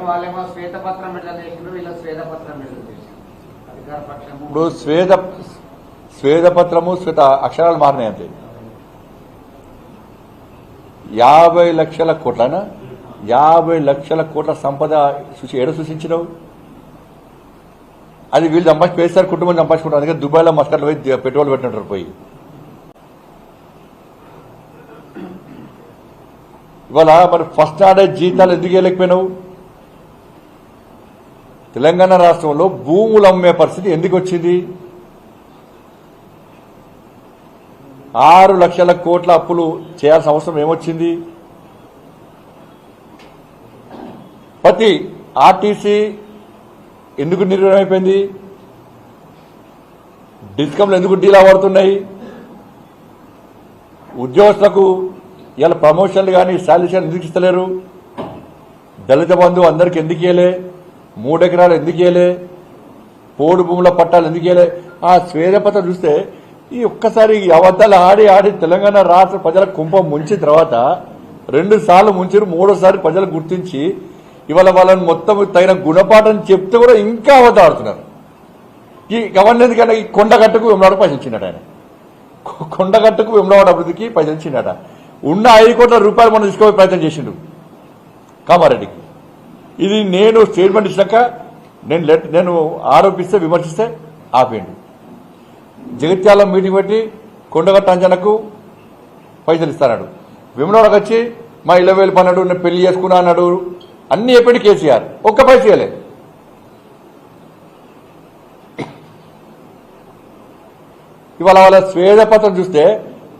వాళ్ళేమో శ్వేతపత్రం విడుదల చేసిండ్రు, వీళ్ళు శ్వేతపత్రం విడుదల చేసిండ్రు. అధికార పక్షము ఇప్పుడు శ్వేతపత్రము శ్వేత అక్షరాలు మారినాయి అంతే. 50 లక్షల కోట్లనా 50 లక్షల కోట్ల సంపద ఏడ సూచించినావు? అది వీళ్ళు పేస్తారు కుటుంబం సంపాదించుకుంటారు. అందుకే దుబాయ్లో మస్కట్లో పోయి పెట్రోల్ పెట్టినట్టు పోయి. ఇవాళ మరి ఫస్ట్ ఆడే జీతాలు ఎందుకు వేయలేకపోయినావు? తెలంగాణ రాష్ట్రంలో భూములు అమ్మే పరిస్థితి ఎందుకు వచ్చింది? 6 లక్షల కోట్ల అప్పులు చేయాల్సిన అవసరం ఏమొచ్చింది? ప్రతి ఆర్టీసీ ఎందుకు నిర్వహణ అయిపోయింది? డిస్కంలు ఎందుకు డీలా పడుతున్నాయి? ఉద్యోగస్తులకు ఇలా ప్రమోషన్లు కానీ శాలరీలు ఎందుకు ఇస్తలేరు? దళిత బంధు అందరికి ఎందుకు ఇయ్యలే? 3 ఎకరాలు ఎందుకు ఇయ్యలే? పోడు భూముల పట్టాలు ఎందుకు ఇయ్యలే? ఆ శ్వేతపత్రం చూస్తే ఈ ఒక్కసారి అబద్దాలు ఆడి ఆడి తెలంగాణ రాష్ట్ర ప్రజల కుంభం ముంచిన తర్వాత 2 సార్లు ముంచారు, 3వసారి ప్రజలు గుర్తించి ఇవాళ వాళ్ళని మొత్తం తగిన గుణపాఠం చెప్తే కూడా ఇంకా అబద్దాలు ఆడుతున్నారు. ఈ గవర్నర్ ఎందుకంటే ఈ కొండగట్టుకు వెంబడాడ పైసలు ఇచ్చినట, ఆయన కొండగట్టుకు వెంబడాడ అభివృద్ధికి పైసలు ఇచ్చినట. ఉన్న 5 కోట్ల రూపాయలు మనం తీసుకోవే ప్రయత్నం చేసిండు కామారెడ్డికి. ఇది నేను స్టేట్మెంట్ ఇచ్చినాక నేను ఆరోపిస్తే విమర్శిస్తే ఆపేయండి. జగిత్యాల మీటింగ్ పెట్టి కొండగట్ట అంచనకు పైసలు ఇస్తాడు. విమలవాడకు వచ్చి మా 20,000 పన్నాడు, నేను పెళ్లి చేసుకున్నా అన్నాడు. అన్ని చెప్పండి కేసీఆర్, ఒక్క పైస ఇవ్వలే. ఇవాళ వాళ్ళ శ్వేతపత్రం చూస్తే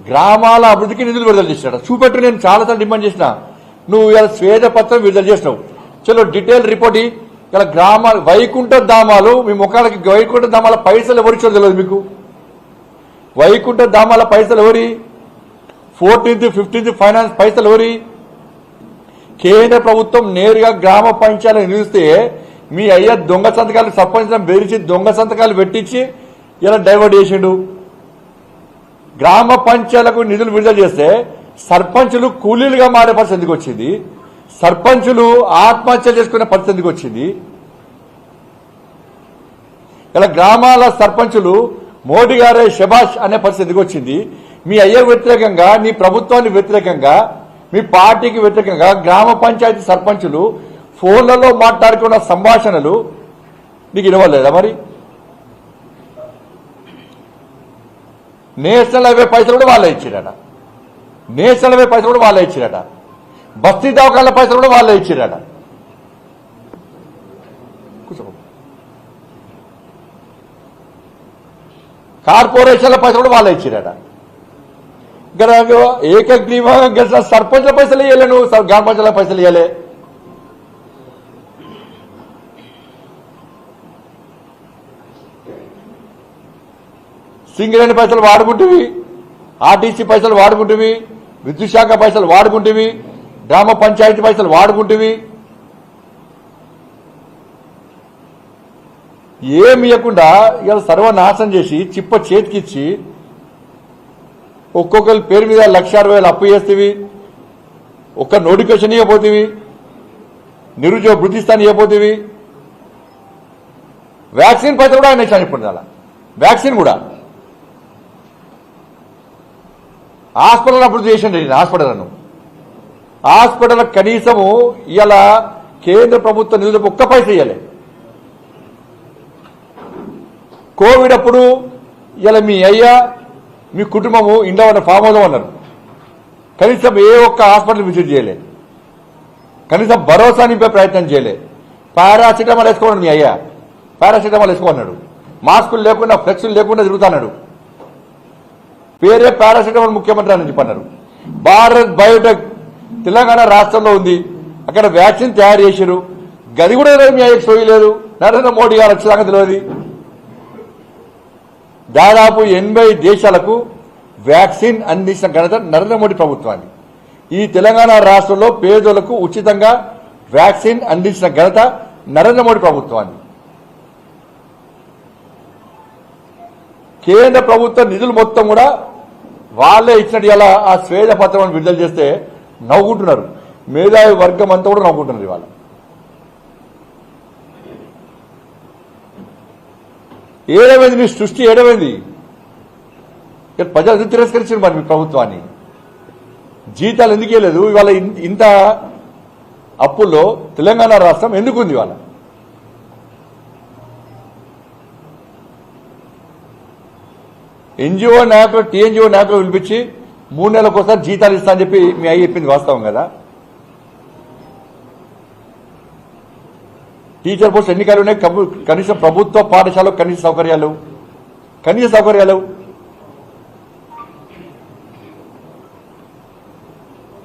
గ్రామాల అభివృద్ధికి నిధులు విడుదల చేసినాడు. చూపెట్టు, నేను చాలాసార్లు డిమాండ్ చేసిన. నువ్వు ఇలా శ్వేతపత్రం విడుదల చేసినావు, చలో డీటెయిల్ రిపోర్ట్. ఇలా గ్రామాలు వైకుంఠ ధామాలు మీ ముఖాలకి వైకుంఠ ధామాల పైసలు ఎవరిచ్చో తెలియదు మీకు. వైకుంఠ ధామాల పైసలు ఎవరి? 14th 15th ఫైనాన్స్ పైసలు ఎవరి? కేంద్ర ప్రభుత్వం నేరుగా గ్రామ పంచాయతీలు నిలుస్తే మీ అయ్య దొంగ సంతకాలు సర్పంచం బెదిరించి దొంగ సంతకాలు పెట్టించి ఇలా డైవర్ట్ చేసిండు. గ్రామ పంచాయతీలకు నిధులు విడుదల చేస్తే సర్పంచులు కూలీలుగా మారే పరిస్థితి ఎందుకు వచ్చింది? సర్పంచులు ఆత్మహత్య చేసుకునే పరిస్థితి ఎందుకు వచ్చింది? ఇలా గ్రామాల సర్పంచులు మోడీ గారే శబాష్ అనే పరిస్థితి ఎందుకు వచ్చింది? మీ అయ్య వ్యతిరేకంగా, నీ ప్రభుత్వానికి వ్యతిరేకంగా, మీ పార్టీకి వ్యతిరేకంగా గ్రామ పంచాయతీ సర్పంచులు ఫోన్లలో మాట్లాడుకున్న సంభాషణలు నీకు వినవలేదా? మరి నేషనల్ హైవే పైసలు కూడా వాళ్ళే ఇచ్చిరట. నేషనల్ హైవే పైసలు కూడా వాళ్ళే ఇచ్చిరట. బస్తీ దవాఖాన్ల పైసలు కూడా వాళ్ళే ఇచ్చిరట. కూర్చో. కార్పొరేషన్ల పైసలు కూడా వాళ్ళే ఇచ్చిరట. ఇక్కడ ఏకగ్రీవంగా గెలిచిన సర్పంచ్ల పైసలు ఇవ్వలే, నువ్వు గ్రామ పంచాయతీల పైసలు ఇవ్వలే. సింగరేణి పైసలు వాడుకుంటేవి, ఆర్టీసీ పైసలు వాడుకుంటేవి, విద్యుత్ శాఖ పైసలు వాడుకుంటేవి, గ్రామ పంచాయతీ పైసలు వాడుకుంటేవి. ఏమి ఇవ్వకుండా ఇలా సర్వనాశనం చేసి చిప్ప చేతికిచ్చి ఒక్కొక్కరి పేరు మీద 1,60,000 అప్పు చేస్తేవి, ఒక్క నోటిఫికేషన్ ఇవ్వబోతేవి, నిరుద్యోగ వృత్తిస్తాను ఇవ్వబోతేవి. వ్యాక్సిన్ పైసలు కూడా ఆయన ఇచ్చాను. ఇప్పుడు అలా వ్యాక్సిన్ కూడా హాస్పిటల్ అభివృద్ధి చేసిండి. హాస్పిటల్ కనీసము ఇలా కేంద్ర ప్రభుత్వ నిధులు ఒక్క పైస ఇవ్వలే. కోవిడ్ అప్పుడు ఇలా మీ అయ్యా మీ కుటుంబము ఇంట్లో ఉన్న ఫామ్ హౌస్ అన్నారు. కనీసం ఏ ఒక్క హాస్పిటల్ విజిట్ చేయలే, కనీసం భరోసా నింపే ప్రయత్నం చేయలే. పారాసిటమాల్ వేసుకోమన్నాడు మీ అయ్యా, పారాసిటమాల్ వేసుకోమన్నాడు. మాస్కులు లేకుండా ఫ్లెక్సులు లేకుండా తిరుగుతున్నాడు. పేరే పారాసిటమాల్ ముఖ్యమంత్రి అని చెప్పన్నారు. భారత్ బయోటెక్ తెలంగాణ రాష్ట్రంలో ఉంది, అక్కడ వ్యాక్సిన్ తయారు చేశారు. గది కూడా మీ అయ్యకు సోయలేదు. నరేంద్ర మోడీ గారు వచ్చేదాకా తెలియదు. దాదాపు 80 దేశాలకు వ్యాక్సిన్ అందించిన ఘనత నరేంద్ర మోడీ ప్రభుత్వాన్ని. ఈ తెలంగాణ రాష్ట్రంలో పేదలకు ఉచితంగా వ్యాక్సిన్ అందించిన ఘనత నరేంద్ర మోడీ ప్రభుత్వాన్ని. కేంద్ర ప్రభుత్వ నిధులు మొత్తం కూడా వాళ్ళే ఇచ్చినట్టు ఇలా ఆ శ్వేతపత్రం విడుదల చేస్తే నవ్వుకుంటున్నారు. మేధావి వర్గం అంతా కూడా నవ్వుకుంటున్నారు. ఇవాళ ఏడవైంది మీ సృష్టి ఏడవైంది ప్రజలు ఎందుకు తిరస్కరించారు మరి మీ ప్రభుత్వాన్ని జీతాలు ఎందుకు ఇవ్వలేదు ఇవాళ ఇంత అప్పుల్లో తెలంగాణ రాష్ట్రం ఎందుకు ఉంది ఇవాళ ఎన్జిఓ నాయకులు టీఎన్జిఓ నాయకులు పిలిపించి 3 నెలలకు ఒకసారి జీతాలు ఇస్తా అని చెప్పి మీ అయ్యి చెప్పింది వాస్తవం కదా టీచర్ పోస్ట్ ఎన్నికలు ఉన్నాయి కనీసం ప్రభుత్వ పాఠశాలలో కనీస సౌకర్యాలు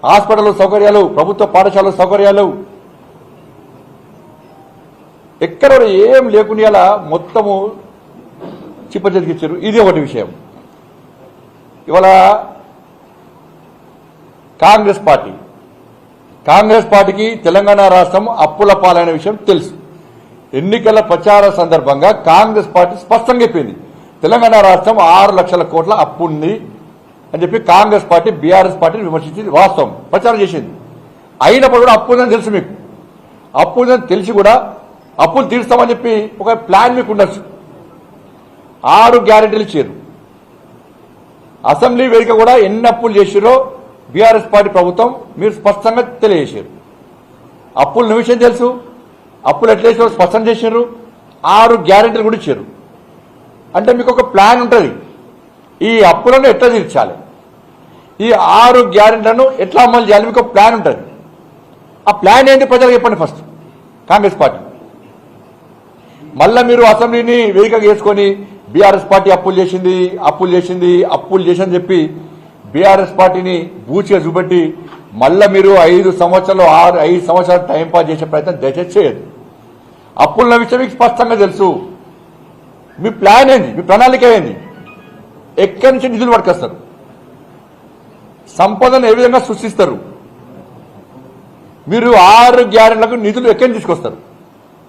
హాస్పిటల్ సౌకర్యాలు ప్రభుత్వ పాఠశాల సౌకర్యాలు ఎక్కడ ఏం లేకుండా మొత్తము చిప్పచెతికిచ్చారు ఇది ఒకటి విషయం ఇవాళ కాంగ్రెస్ పార్టీకి తెలంగాణ రాష్ట్రం అప్పుల పాలైన విషయం తెలుసు ఎన్నికల ప్రచార సందర్భంగా కాంగ్రెస్ పార్టీ స్పష్టంగా చెప్పింది తెలంగాణ రాష్ట్రం 6 లక్షల కోట్ల అప్పు ఉంది అని చెప్పి కాంగ్రెస్ పార్టీ బీఆర్ఎస్ పార్టీని విమర్శించింది వాస్తవం ప్రచారం చేసింది అయినప్పుడు కూడా అప్పు ఉందని తెలుసు మీకు అప్పు ఉందని తెలిసి కూడా అప్పులు తీరుస్తామని చెప్పి ఒక ప్లాన్ మీకు ఉండొచ్చు 6 గ్యారెంటీలు ఇచ్చారు అసెంబ్లీ వేదిక కూడా ఎన్ని అప్పులు చేసిరో బీఆర్ఎస్ పార్టీ ప్రభుత్వం మీరు స్పష్టంగా తెలియజేశారు అప్పుల విషయం తెలుసు అప్పులు ఎట్లా చేసారో స్పష్టం చేశారు 6 గ్యారెంటీలు కూడా ఇచ్చారు అంటే మీకు ఒక ప్లాన్ ఉంటుంది ఈ అప్పులను ఎట్లా తీర్చాలి ఈ 6 గ్యారెంటీలను ఎట్లా అమలు చేయాలి మీకు ఒక ప్లాన్ ఉంటుంది ఆ ప్లాన్ ఏంటి ప్రజలకు చెప్పండి ఫస్ట్ కాంగ్రెస్ పార్టీ మళ్ళా మీరు అసెంబ్లీని వేదికగా చేసుకొని బీఆర్ఎస్ పార్టీ అప్పులు చేసిందని చెప్పి బీఆర్ఎస్ పార్టీని బూచిగా చూపెట్టి మళ్ళా మీరు 5 సంవత్సరాలు టైం పాస్ చేసే ప్రయత్నం దయచేసి చేయదు అప్పుల విషయం మీకు స్పష్టంగా తెలుసు మీ ప్లాన్ ఏంది మీ ప్రణాళిక ఏంది ఎక్కడి నుంచి నిధులు పట్టుకొస్తారు సంపదను ఏ విధంగా సృష్టిస్తారు మీరు 6 గ్యారెంటీలకు నిధులు ఎక్కడి నుంచి తీసుకొస్తారు